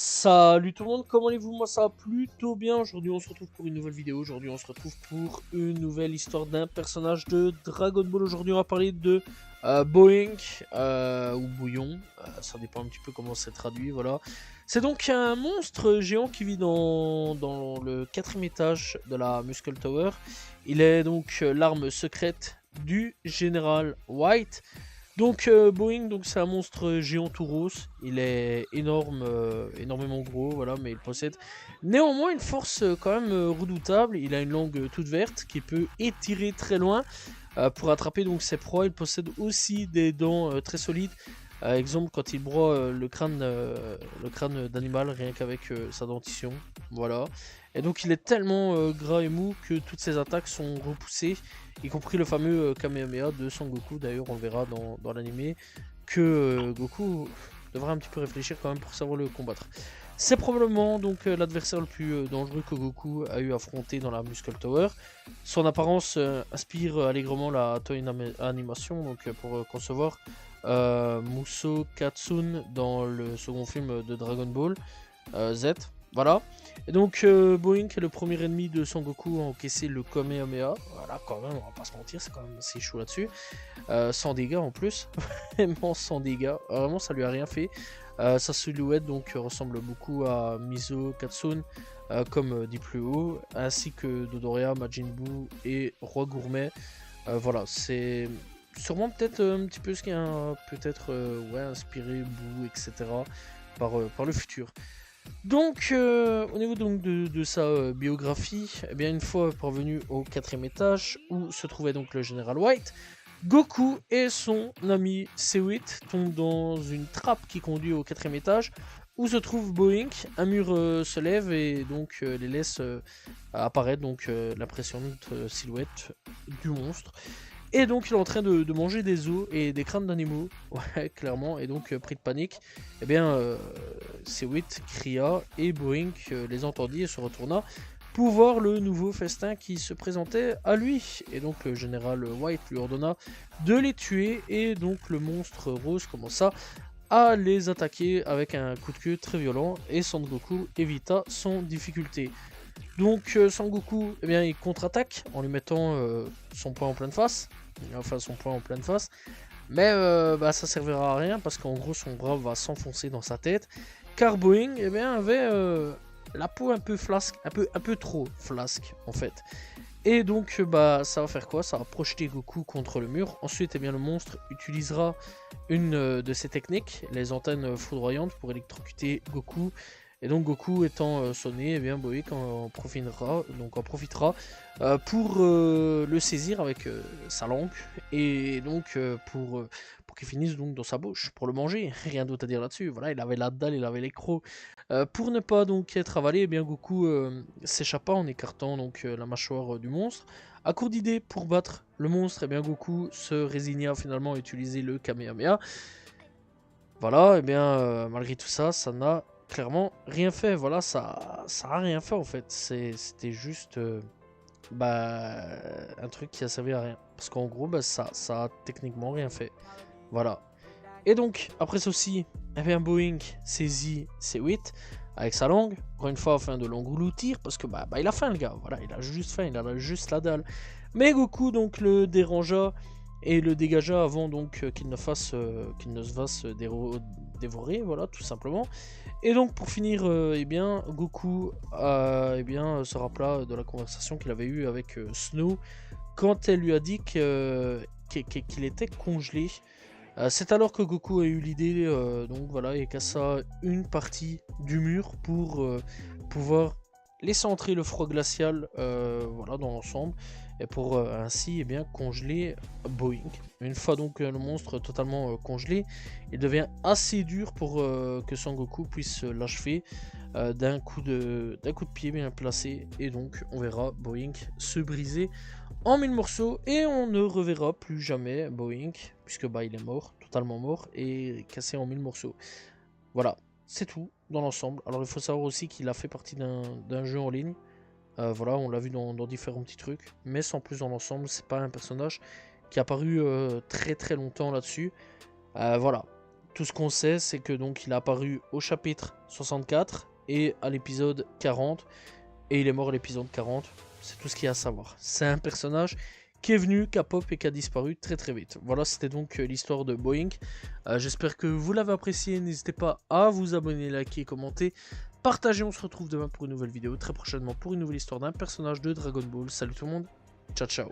Salut tout le monde, comment allez-vous? Moi ça va plutôt bien. Aujourd'hui on se retrouve pour une nouvelle vidéo. Aujourd'hui on se retrouve pour une nouvelle histoire d'un personnage de Dragon Ball. Aujourd'hui on va parler de Boing ou Bouillon. Ça dépend un petit peu comment c'est traduit, voilà. C'est donc un monstre géant qui vit dans le quatrième étage de la Muscle Tower. Il est donc l'arme secrète du général White. Donc Boeing, donc c'est un monstre géant tout rose. Il est énorme, énormément gros, voilà, mais il possède néanmoins une force quand même redoutable. Il a une langue toute verte qui peut étirer très loin pour attraper donc ses proies. Il possède aussi des dents très solides. Exemple quand il broie le crâne d'animal rien qu'avec sa dentition, voilà. Et donc il est tellement gras et mou que toutes ses attaques sont repoussées, y compris le fameux Kamehameha de Son Goku. D'ailleurs on le verra dans l'anime que Goku devra un petit peu réfléchir quand même pour savoir le combattre. C'est probablement donc l'adversaire le plus dangereux que Goku a eu à affronter dans la Muscle Tower. Son apparence inspire allègrement la Toei Animation, donc pour concevoir Musou Katsun dans le second film de Dragon Ball Z. Voilà. Et donc Boeing est le premier ennemi de Son Goku à encaisser le Kamehameha. Voilà, quand même, on va pas se mentir, c'est quand même assez chaud là-dessus. Sans dégâts en plus. Vraiment sans dégâts. Vraiment, ça lui a rien fait. Sa silhouette donc ressemble beaucoup à Mizo Katsun, comme dit plus haut, ainsi que Dodoria, Majin Buu et Roi Gourmet. Voilà, c'est sûrement peut-être un petit peu ce qui a peut-être ouais, inspiré Buu, etc. Par le futur. Donc, au niveau donc de sa biographie, eh bien, une fois parvenu au quatrième étage où se trouvait donc le général White, Goku et son ami C8 tombent dans une trappe qui conduit au quatrième étage où se trouve Boeing. Un mur se lève et donc les laisse apparaître donc l'impressionnante silhouette du monstre. Et donc il est en train de manger des os et des crânes d'animaux, ouais clairement, et donc pris de panique, eh bien C8 cria et Boeing les entendit et se retourna pour voir le nouveau festin qui se présentait à lui. Et donc le général White lui ordonna de les tuer et donc le monstre rose commença à les attaquer avec un coup de queue très violent et Son Goku évita son difficulté. Donc Sangoku, eh bien, il contre-attaque en lui mettant son poing en pleine face. Enfin, son poing en pleine face. Mais bah, ça servira à rien parce qu'en gros, son bras va s'enfoncer dans sa tête. Car Boeing eh bien, avait la peau un peu flasque, un peu trop flasque en fait. Et donc, bah, ça va faire quoi? Ça va projeter Goku contre le mur. Ensuite, eh bien, le monstre utilisera une de ses techniques, les antennes foudroyantes, pour électrocuter Goku. Et donc, Goku étant sonné, eh bien, Boeing en profitera pour le saisir avec sa langue. Et donc, pour qu'il finisse donc dans sa bouche, pour le manger. Rien d'autre à dire là-dessus. Voilà, il avait la dalle, il avait les crocs. Pour ne pas donc être avalé, eh bien Goku s'échappa en écartant donc la mâchoire du monstre. À court d'idées pour battre le monstre, eh bien Goku se résigna finalement à utiliser le Kamehameha. Voilà, et bien malgré tout ça, ça n'a clairement rien fait. Voilà, ça a rien fait en fait. C'était juste bah, un truc qui a servi à rien. Parce qu'en gros, bah, ça a techniquement rien fait. Voilà. Et donc, après ceci, eh bien, Boeing saisit C8 avec sa langue, encore une fois afin de l'engloutir, parce que bah, il a faim le gars, voilà, il a juste faim, il a juste la dalle. Mais Goku donc le dérangea et le dégagea avant donc qu'il ne se fasse dévorer, voilà, tout simplement. Et donc pour finir, eh bien, Goku eh bien, se rappela de la conversation qu'il avait eue avec Snow quand elle lui a dit qu'il était congelé. C'est alors que Goku a eu l'idée, donc voilà, et cassa une partie du mur pour pouvoir laisser entrer le froid glacial voilà, dans l'ensemble, et pour ainsi eh bien, congeler Boeing. Une fois donc le monstre totalement congelé, il devient assez dur pour que Son Goku puisse l'achever d'un coup de pied bien placé, et donc on verra Boeing se briser en 1000 morceaux et on ne reverra plus jamais Boeing puisque bah il est mort, totalement mort et cassé en 1000 morceaux. Voilà, c'est tout dans l'ensemble. Alors il faut savoir aussi qu'il a fait partie d'un jeu en ligne. Voilà, on l'a vu dans différents petits trucs, mais sans plus dans l'ensemble, c'est pas un personnage qui a apparu très très longtemps là-dessus. Voilà. Tout ce qu'on sait, c'est que donc il a apparu au chapitre 64 et à l'épisode 40. Et il est mort à l'épisode 40. C'est tout ce qu'il y a à savoir. C'est un personnage qui est venu, qui a pop et qui a disparu très très vite. Voilà, c'était donc l'histoire de Boing. J'espère que vous l'avez apprécié. N'hésitez pas à vous abonner, liker, commenter, partager. On se retrouve demain pour une nouvelle vidéo, très prochainement pour une nouvelle histoire d'un personnage de Dragon Ball. Salut tout le monde, ciao ciao.